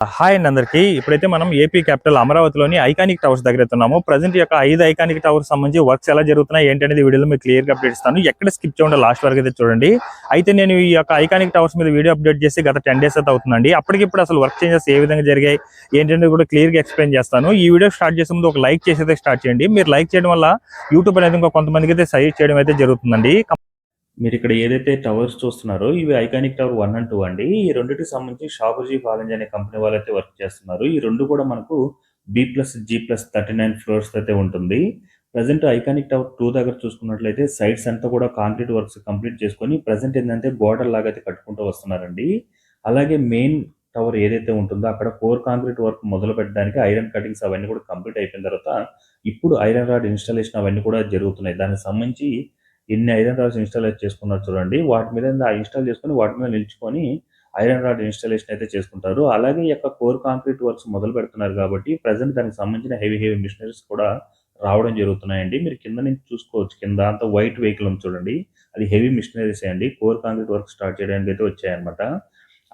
Hi అండి అందరికి. ఇప్పుడైతే మనం ఏపీ క్యాపిటల్ అమరావతిలోని ఐకానిక్ టవర్స్ దగ్గర ఉన్నాము. ప్రజెంట్ యొక్క 5 ఐకానిక్ టవర్స్ సంబంధించి వర్క్స్ ఎలా జరుగుతున్నాయి ఏంటి అనేది వీడియోలో మీకు క్లియర్ గా అప్డేట్ ఇస్తాను. ఎక్కడ స్కిప్ చేయండి, లాస్ట్ వరకు అయితే చూడండి. అయితే నేను ఈ యొక్క ఐకానిక్ టవర్స్ మీద వీడియో అప్డేట్ చేసి గత 10 days అయితే అవుతుందండి. అప్పటికిప్పుడు అసలు వర్క్ చేంజెస్ ఏ విధంగా జరిగాయి ఏంటనేది కూడా క్లియర్ గా ఎక్స్ప్లెయిన్ చేస్తాను. ఈ వీడియో స్టార్ట్ చేసే ముందు ఒక లైక్ చేసి అయితే స్టార్ట్ చేయండి. మీరు లైక్ చేయడం వల్ల యూట్యూబ్ అనేది ఇంకా కొంతమందికి అయితే సజెస్ట్ చేయడం అయితే జరుగుతుందండి. మీరు ఇక్కడ ఏదైతే టవర్స్ చూస్తున్నారో ఇవి ఐకానిక్ టవర్ 1 అండ్ 2 అండి. ఈ రెండిటికి సంబంధించి షాపుజీ ఫాలెంజ్ అనే కంపెనీ వాళ్ళైతే వర్క్ చేస్తున్నారు. ఈ రెండు కూడా మనకు B+G+39 ఫ్లోర్స్ అయితే ఉంటుంది. ప్రజెంట్ ఐకానిక్ టవర్ 2 దగ్గర చూసుకున్నట్లయితే సైడ్స్ అంతా కూడా కాంక్రీట్ వర్క్స్ కంప్లీట్ చేసుకొని ప్రజెంట్ ఏంటంటే బోర్డర్ లాగా అయితే కట్టుకుంటూ వస్తున్నారండి. అలాగే మెయిన్ టవర్ ఏదైతే ఉంటుందో అక్కడ కోర్ కాంక్రీట్ వర్క్ మొదలు పెట్టడానికి ఐరన్ కటింగ్స్ అవన్నీ కూడా కంప్లీట్ అయిపోయిన తర్వాత ఇప్పుడు ఐరన్ రాడ్ ఇన్స్టాలేషన్ అవన్నీ కూడా జరుగుతున్నాయి. దానికి సంబంధించి ఎన్ని ఐరన్ రాడ్స్ ఇన్స్టాల్ చేసుకున్నారు చూడండి. వాటి మీద ఇన్స్టాల్ చేసుకొని వాటి మీద నిల్చుకొని ఐరన్ రాడ్ ఇన్స్టాలేషన్ అయితే చేసుకుంటారు. అలాగే ఈ యొక్క కోర్ కాంక్రీట్ వర్క్స్ మొదలు పెడుతున్నారు కాబట్టి ప్రజెంట్ దానికి సంబంధించిన హెవీ మిషనరీస్ కూడా రావడం జరుగుతున్నాయండి. మీరు కింద నుంచి చూసుకోవచ్చు. కింద అంతా వైట్ వెహికల్ ఉంది చూడండి. అది హెవీ మిషనరీస్ అండి. కోర్ కాంక్రీట్ వర్క్ స్టార్ట్ చేయడానికి అయితే వచ్చాయన్నమాట.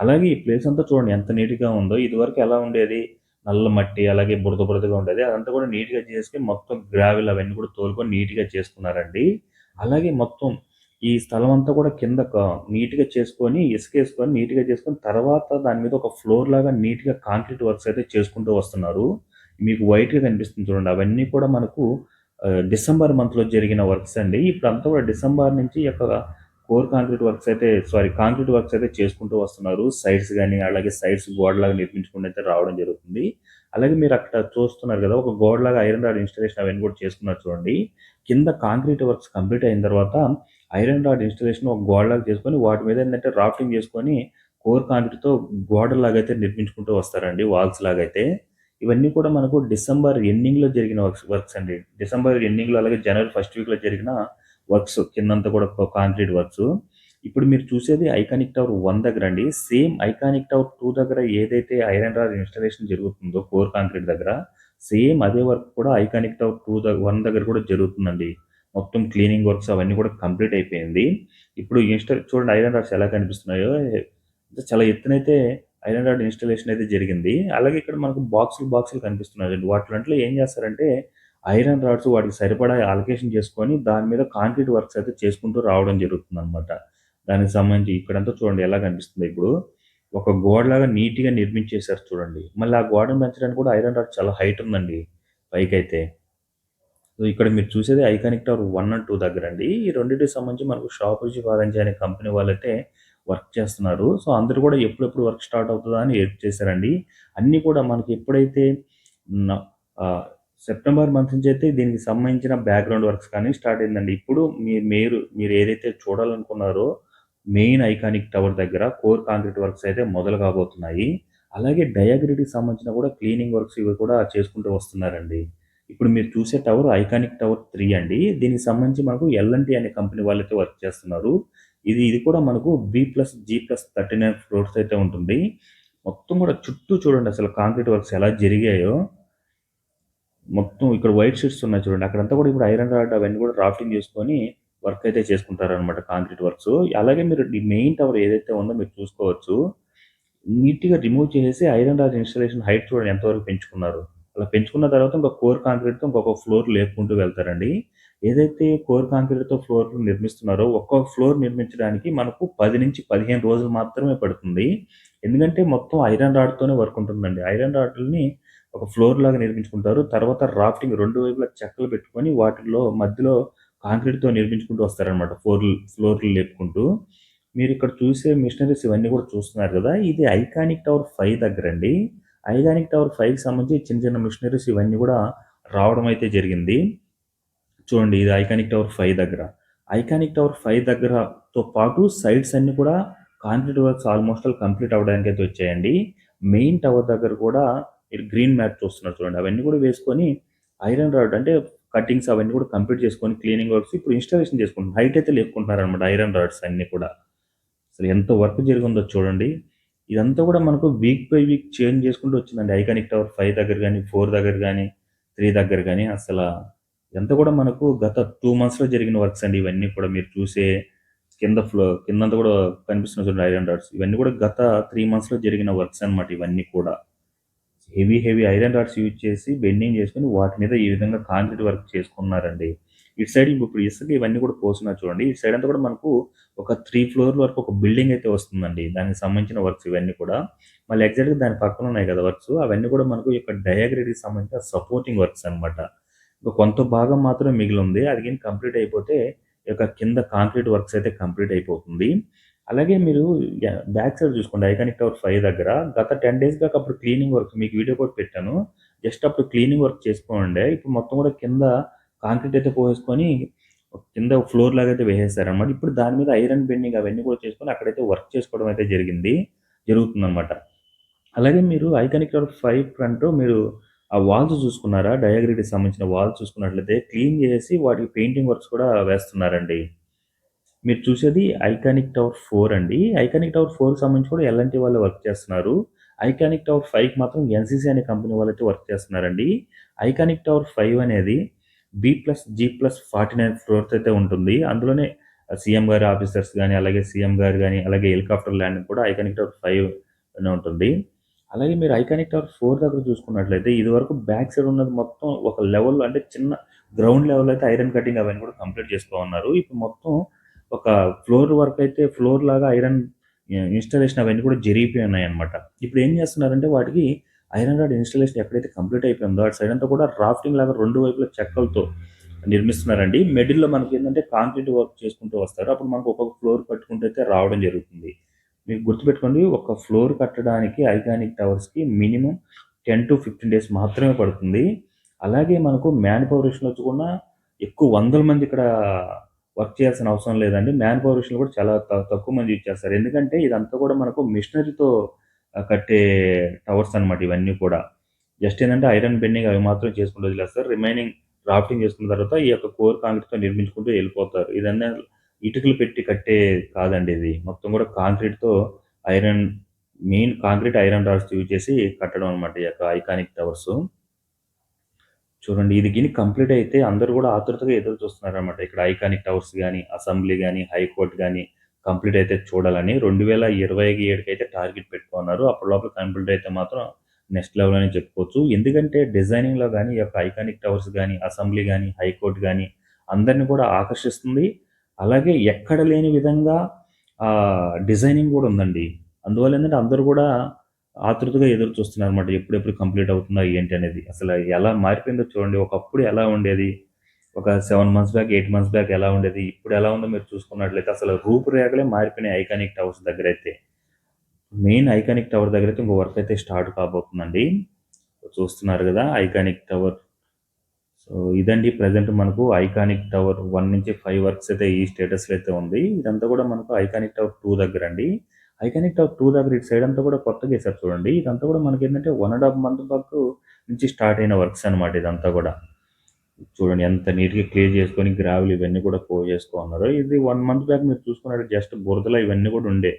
అలాగే ఈ ప్లేస్ అంతా చూడండి ఎంత నీట్గా ఉందో. ఇది వరకు ఎలా ఉండేది, నల్ల మట్టి అలాగే బురదగా ఉండేది. అదంతా కూడా నీట్గా చేసుకుని మొత్తం గ్రావెల్ అవన్నీ కూడా తోలుకొని నీట్గా చేసుకున్నారండి. అలాగే మొత్తం ఈ స్థలం అంతా కూడా కింద నీట్గా చేసుకొని ఇసుకేసుకొని నీట్గా చేసుకొని తర్వాత దాని మీద ఒక ఫ్లోర్ లాగా నీట్గా కాంక్రీట్ వర్క్స్ అయితే చేసుకుంటూ వస్తున్నారు. మీకు వైట్గా కనిపిస్తుంది చూడండి. అవన్నీ కూడా మనకు డిసెంబర్ మంత్లో జరిగిన వర్క్స్ అండి. ఇప్పుడు అంతా కూడా డిసెంబర్ నుంచి యొక్క కోర్ కాంక్రీట్ వర్క్స్ అయితే కాంక్రీట్ వర్క్స్ అయితే చేసుకుంటూ వస్తున్నారు. సైడ్స్ కానీ అలాగే సైడ్స్ గోడలాగా నిర్మించుకుంటూ అయితే రావడం జరుగుతుంది. అలాగే మీరు అక్కడ చూస్తున్నారు కదా, ఒక గోడలాగా ఐరన్ రాడ్ ఇన్స్టాలేషన్ అవన్నీ కూడా చేసుకున్నారు చూడండి. కింద కాంక్రీట్ వర్క్స్ కంప్లీట్ అయిన తర్వాత ఐరన్ రాడ్ ఇన్స్టాలేషన్ ఒక గోడలాగా చేసుకొని వాటి మీద ఏంటంటే రాఫ్టింగ్ చేసుకొని కోర్ కాంక్రీట్తో గోడలాగా అయితే నిర్మించుకుంటూ వస్తారండి, వాల్స్ లాగా అయితే. ఇవన్నీ కూడా మనకు డిసెంబర్ ఎండింగ్లో జరిగిన వర్క్స్ అండి. డిసెంబర్ ఎండింగ్లో అలాగే జనవరి ఫస్ట్ వీక్లో జరిగిన వర్క్స్ కిందంతా కూడా కాంక్రీట్ వర్క్స్. ఇప్పుడు మీరు చూసేది ఐకానిక్ టవర్ 1 దగ్గర అండి. సేమ్ ఐకానిక్ టవర్ 2 దగ్గర ఏదైతే ఐరన్ రాడ్ ఇన్స్టాలేషన్ జరుగుతుందో కోర్ కాంక్రీట్ దగ్గర, సేమ్ అదే వర్క్ కూడా ఐకానిక్ టవర్ 1 దగ్గర కూడా జరుగుతుందండి. మొత్తం క్లీనింగ్ వర్క్స్ అవన్నీ కూడా కంప్లీట్ అయిపోయింది. ఇప్పుడు చూడండి ఐరన్ రాడ్స్ ఎలా కనిపిస్తున్నాయో. చాలా ఎత్తునైతే ఐరన్ రాడ్ ఇన్స్టాలేషన్ అయితే జరిగింది. అలాగే ఇక్కడ మనకు బాక్సులు కనిపిస్తున్నాయి. వాటిలో ఏం చేస్తారంటే ఐరన్ రాడ్స్ వాటికి సరిపడా అలొకేషన్ చేసుకొని దాని మీద కాంక్రీట్ వర్క్స్ అయితే చేసుకుంటూ రావడం జరుగుతుంది అనమాట. దానికి సంబంధించి ఇక్కడంతా చూడండి ఎలా కనిపిస్తుంది. ఇప్పుడు ఒక గోడలాగా నీట్గా నిర్మించేశారు చూడండి. మళ్ళీ ఆ గోడను పెంచడానికి కూడా ఐరన్ రాడ్ చాలా హైట్ ఉందండి పైకైతే. సో ఇక్కడ మీరు చూసేది ఐకానిక్ టవర్ 1 అండ్ 2 దగ్గర అండి. ఈ రెండింటికి సంబంధించి మనకు షాపుజీ ఫారెన్సీ అనే కంపెనీ వాళ్ళైతే వర్క్ చేస్తున్నారు. సో అందరూ కూడా ఎప్పుడెప్పుడు వర్క్ స్టార్ట్ అవుతుందా అని వెయిట్ చేశారండి. అన్నీ కూడా మనకి ఎప్పుడైతే సెప్టెంబర్ మంత్ నుంచి అయితే దీనికి సంబంధించిన బ్యాక్గ్రౌండ్ వర్క్స్ కానీ స్టార్ట్ అయిందండి. ఇప్పుడు మీరు ఏదైతే చూడాలనుకున్నారో మెయిన్ ఐకానిక్ టవర్ దగ్గర కోర్ కాంక్రీట్ వర్క్స్ అయితే మొదలు కాబోతున్నాయి. అలాగే డయాగ్రిడ్కి సంబంధించిన కూడా క్లీనింగ్ వర్క్స్ ఇవి కూడా చేసుకుంటూ వస్తున్నారండి. ఇప్పుడు మీరు చూసే టవర్ ఐకానిక్ టవర్ 3 అండి. దీనికి సంబంధించి మనకు L&T అనే కంపెనీ వాళ్ళైతే వర్క్ చేస్తున్నారు. ఇది కూడా మనకు B+G+39 ఫ్లోర్స్ అయితే ఉంటుంది. మొత్తం కూడా చుట్టూ చూడండి అసలు కాంక్రీట్ వర్క్స్ ఎలా జరిగాయో. మొత్తం ఇక్కడ వైట్ షీట్స్ ఉన్నాయి చూడండి. అక్కడంతా కూడా ఇప్పుడు ఐరన్ రాడ్ అవన్నీ కూడా రాఫ్టింగ్ చేసుకొని వర్క్ అయితే చేసుకుంటారనమాట కాంక్రీట్ వర్క్స్. అలాగే మీరు ఈ మెయిన్ టవర్ ఏదైతే ఉందో మీరు చూసుకోవచ్చు. నీట్గా రిమూవ్ చేసేసి ఐరన్ రాడ్ ఇన్స్టాలేషన్ హైట్ చూడండి ఎంతవరకు పెంచుకున్నారు. అలా పెంచుకున్న తర్వాత ఇంకా కోర్ కాంక్రీట్తో ఇంకొక ఫ్లోర్ లేపుకుంటూ వెళ్తారండి. ఏదైతే కోర్ కాంక్రీట్తో ఫ్లోర్ నిర్మిస్తున్నారో ఒక్కొక్క ఫ్లోర్ నిర్మించడానికి మనకు 10 నుంచి 15 రోజులు మాత్రమే పడుతుంది. ఎందుకంటే మొత్తం ఐరన్ రాడ్తోనే వర్క్ ఉంటుందండి. ఐరన్ రాడ్లని ఒక ఫ్లోర్ లాగా నిర్మించుకుంటారు. తర్వాత రాఫ్టింగ్ రెండు వైపులా చెక్కలు పెట్టుకొని వాటిల్లో మధ్యలో కాంక్రీట్తో నిర్మించుకుంటూ వస్తారనమాట ఫ్లోర్లు లేపుకుంటూ. మీరు ఇక్కడ చూసే మిషనరీస్ ఇవన్నీ కూడా చూస్తున్నారు కదా, ఇది ఐకానిక్ టవర్ 5 దగ్గర అండి. ఐకానిక్ టవర్ 5కి సంబంధించి చిన్న చిన్న మిషనరీస్ ఇవన్నీ కూడా రావడం అయితే జరిగింది. చూడండి ఇది ఐకానిక్ టవర్ 5 దగ్గర. ఐకానిక్ టవర్ 5 దగ్గరతో పాటు సైడ్స్ అన్ని కూడా concrete works almost all complete అవ్వడానికి అయితే వచ్చాయండి. మెయిన్ టవర్ దగ్గర కూడా మీరు గ్రీన్ మ్యాట్ చూస్తున్నారు చూడండి. అవన్నీ కూడా వేసుకొని ఐరన్ రాడ్ అంటే కటింగ్స్ అవన్నీ కూడా కంప్లీట్ చేసుకొని క్లీనింగ్ వర్క్స్ ఇప్పుడు ఇన్స్టాలేషన్ చేసుకుంటున్నారు. హైట్ అయితే లేపుకుంటున్నారు అనమాట ఐరన్ రాడ్స్ అన్ని కూడా. అసలు ఎంత వర్క్ జరిగిందో చూడండి. ఇదంతా కూడా మనకు వీక్ బై వీక్ చేంజ్ చేసుకుంటూ వచ్చిందండి. ఐకానిక్ టవర్ 5 దగ్గర కానీ 4 దగ్గర కానీ 3 దగ్గర కానీ అసలు ఇదంతా కూడా మనకు గత 2 monthsలో జరిగిన వర్క్స్ అండి. ఇవన్నీ కూడా మీరు చూసే కిందంతా కూడా కనిపిస్తున్న చూడండి ఐరన్ రాడ్స్. ఇవన్నీ కూడా గత 3 monthsలో జరిగిన వర్క్స్ అనమాట ఇవన్నీ కూడా. హెవీ ఐరన్ రాడ్స్ యూజ్ చేసి బెండింగ్ చేసుకొని వాటి మీద ఈ విధంగా కాంక్రీట్ వర్క్ చేసుకున్నారండి. ఇటు సైడ్ ఇప్పుడు ఇసుక ఇవన్నీ కూడా పోస్తున్నారు చూడండి. ఇటు సైడ్ అంతా కూడా మనకు ఒక 3 ఫ్లోర్ వరకు ఒక బిల్డింగ్ అయితే వస్తుందండి. దానికి సంబంధించిన వర్క్స్ ఇవన్నీ కూడా. మళ్ళీ ఎగ్జాక్ట్‌గా దాని పక్కన ఉన్నాయి కదా వర్క్స్. అవన్నీ కూడా మనకు ఈ యొక్క డయాగ్రిడ్‌కి సంబంధించిన సపోర్టింగ్ వర్క్స్ అన్నమాట. కొంత భాగం మాత్రమే మిగిలుంది. అది గాని కంప్లీట్ అయిపోతే ఈ యొక్క కింద కాంక్రీట్ వర్క్స్ అయితే కంప్లీట్ అయిపోతుంది. అలాగే మీరు బ్యాక్ సైడ్ చూసుకోండి ఐకానిక్ టవర్ 5 దగ్గర గత 10 డేస్ బ్యాక్ అప్పుడు క్లీనింగ్ వర్క్ మీకు వీడియో కూడా పెట్టాను. జస్ట్ అప్పుడు క్లీనింగ్ వర్క్ చేసుకోనుండే. ఇప్పుడు మొత్తం కూడా కింద కాంక్రీట్ అయితే పోసేసుకొని కింద ఫ్లోర్ లాగా అయితే వేసేసారనమాట. ఇప్పుడు దాని మీద ఐరన్ బెండింగ్ అవన్నీ కూడా చేసుకొని అక్కడైతే వర్క్ చేసుకోవడం అయితే జరుగుతుందనమాట. అలాగే మీరు ఐకానిక్ టవర్ 5 ఫ్రంట్ మీరు ఆ వాల్స్ చూసుకున్నారా? డయాగ్రిడ్‌కి సంబంధించిన వాల్స్ చూసుకున్నట్లయితే క్లీన్ చేసి వాటికి పెయింటింగ్ వర్క్స్ కూడా వేస్తున్నారండి. మీరు చూసేది ఐకానిక్ టవర్ 4 అండి. ఐకానిక్ టవర్ 4కి సంబంధించి కూడా ఎల్&టీ వాళ్ళు వర్క్ చేస్తున్నారు. ఐకానిక్ టవర్ 5కి మాత్రం ఎన్‌సీసీ అనే కంపెనీ వాళ్ళైతే వర్క్ చేస్తున్నారండి. ఐకానిక్ టవర్ 5 అనేది B+G+49 ఫ్లోర్స్ అయితే ఉంటుంది. అందులోనే సీఎం గారి ఆఫీసర్స్ గాని, అలాగే సీఎం గారు గాని, అలాగే హెలికాప్టర్ ల్యాండింగ్ కూడా ఐకానిక్ టవర్ 5 లోనే ఉంటుంది. అలాగే మీరు ఐకానిక్ టవర్ 4 దగ్గర చూసుకున్నట్లయితే ఇదివరకు బ్యాక్ సైడ్ ఉన్నది మొత్తం ఒక లెవెల్ అంటే చిన్న గ్రౌండ్ లెవెల్ అయితే ఐరన్ కటింగ్ అవన్నీ కూడా కంప్లీట్ చేసుకోమన్నారు. ఇప్పుడు మొత్తం ఒక ఫ్లోర్ వర్క్ అయితే ఫ్లోర్ లాగా ఐరన్ ఇన్‌స్టాలేషన్ అవన్నీ కూడా జరిగిపోయి ఉన్నాయన్నమాట. ఇప్పుడు ఏం చేస్తున్నారంటే వాటికి ఐరన్ రాడ్ ఇన్‌స్టాలేషన్ ఎక్కడైతే కంప్లీట్ అయిపోయిందో అటు సైడ్ అంతా కూడా రాఫ్టింగ్ లాగా 2 వైపులా చెక్కలతో నిర్మిస్తున్నారండి. మిడిల్‌లో మనకేంటంటే కాంక్రీట్ వర్క్ చేసుకుంటూ వస్తారు. అప్పుడు మనకు ఒక్కొక్క ఫ్లోర్ కట్టుకుంటూ అయితే రావడం జరుగుతుంది. మీకు గుర్తుపెట్టుకోండి ఒక ఫ్లోర్ కట్టడానికి ఐకానిక్ టవర్స్‌కి మినిమమ్ 10-15 డేస్ మాత్రమే పడుతుంది. అలాగే మనకు మ్యాన్ పవర్ విషయంలో వచ్చి కూడా ఎక్కువ వందల మంది ఇక్కడ వర్క్ చేయాల్సిన అవసరం లేదండి. మ్యాన్ పవర్ విషయంలో కూడా చాలా తక్కువ మంది యూజ్ చేస్తారు. ఎందుకంటే ఇదంతా కూడా మనకు మిషనరీతో కట్టే టవర్స్ అన్నమాట ఇవన్నీ కూడా. జస్ట్ ఏంటంటే ఐరన్ బెండింగ్ అవి మాత్రం చేసుకుంటూ వదిలేస్తారు. రిమైనింగ్ రాఫ్టింగ్ చేసుకున్న తర్వాత ఈ యొక్క కోర్ కాంక్రీట్‌తో నిర్మించుకుంటూ వెళ్ళిపోతారు. ఇదన్నా ఇటుకలు పెట్టి కట్టే కాదండి ఇది. మొత్తం కూడా కాంక్రీట్‌తో iron main concrete iron rods use చేసి కట్టడం అన్నమాట ఈ యొక్క ఐకానిక్ టవర్స్. చూడండి ఇది గిని కంప్లీట్ అయితే అందరూ కూడా ఆతృతగా ఎదురు చూస్తున్నారన్నమాట. ఇక్కడ ఐకానిక్ టవర్స్ గాని, అసెంబ్లీ గాని, హైకోర్ట్ గాని కంప్లీట్ అయితే చూడాలని 2027కి అయితే టార్గెట్ పెట్టుకున్నారు. అప్పటి లోపల కంప్లీట్ అయితే మాత్రం నెక్స్ట్ లెవెల్ అని చెప్పుకోవచ్చు. ఎందుకంటే డిజైనింగ్‌లో గాని, ఈ యొక్క ఐకానిక్ టవర్స్ గాని, అసెంబ్లీ గాని, హైకోర్ట్ గాని అందరిని కూడా ఆకర్షిస్తుంది. అలాగే ఎక్కడ లేని విధంగా డిజైనింగ్ కూడా ఉందండి. అందువల్ల ఏంటంటే అందరూ కూడా ఆతృతగా ఎదురు చూస్తున్నారన్నమాట. ఎప్పుడెప్పుడు కంప్లీట్ అవుతుందా ఏంటి అనేది. అసలు ఎలా మారిపోయిందో చూడండి. ఒకప్పుడు ఎలా ఉండేది? ఒక 7 మంత్స్ బ్యాక్, 8 మంత్స్ బ్యాక్ ఎలా ఉండేది? ఇప్పుడు ఎలా ఉందో మీరు చూసుకున్నట్లయితే అసలు రూపురేఖలే మారిపోయినాయి ఐకానిక్ టవర్స్ దగ్గరైతే. మెయిన్ ఐకానిక్ టవర్ దగ్గరైతే ఇంకో వర్క్ అయితే స్టార్ట్ కాబోతుందండి. చూస్తున్నారు కదా ఐకానిక్ టవర్. సో ఇదండి ప్రెజెంట్ మనకు ఐకానిక్ టవర్ 1 నుంచి 5 వర్క్స్ అయితే ఈ స్టేటస్‌లో అయితే ఉంది. ఇదంతా కూడా మనకు ఐకానిక్ టవర్ 2 దగ్గరండి. ఐకానిక్ టవర్ 2 దగ్గర ఇటు సైడ్ అంతా కూడా కొత్తగా ఏసారు చూడండి. ఇదంతా కూడా మనకేంటంటే 1 ½ మంత్ బ్యాక్ నుంచి స్టార్ట్ అయిన వర్క్స్ అన్నమాట ఇదంతా కూడా. చూడండి ఎంత నీట్‌గా క్లియర్ చేసుకొని గ్రావెల్ ఇవన్నీ కూడా పోసేసుకున్నారు. ఇది 1 మంత్ బ్యాక్ మీరు చూసుకున్నట్టు జస్ట్ బురదలో ఇవన్నీ కూడా ఉండే.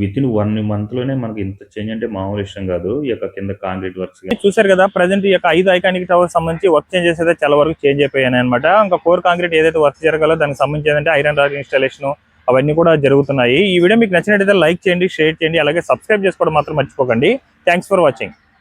వితిన్ 1 మంత్‌లోనే మనకి ఇంత చేంజ్ అంటే మామూలు విషయం కాదు. ఈ యొక్క కింద కాంక్రీట్ వర్క్స్ చూసారు కదా ప్రెజెంట్ ఈ యొక్క 5 ఐకానిక్ టవర్స్ సంబంధించి వర్క్ చేంజెస్ అయితే చాలా వరకు చేంజ్ అయిపోయాయి అనమాట. ఇంకా కోర్ కాంక్రీట్ ఏదైతే వర్క్ జరగాలో దానికి సంబంధించి ఏంటంటే ఐరన్ రాడ్ ఇన్స్టాలేషన్ అవన్నీ కూడా జరుగుతున్నాయి. ఈ వీడియో మీకు నచ్చినట్లయితే లైక్ చేయండి, షేర్ చేయండి, అలాగే సబ్స్క్రైబ్ చేసుకోవడం మాత్రం మర్చిపోకండి. Thanks for watching.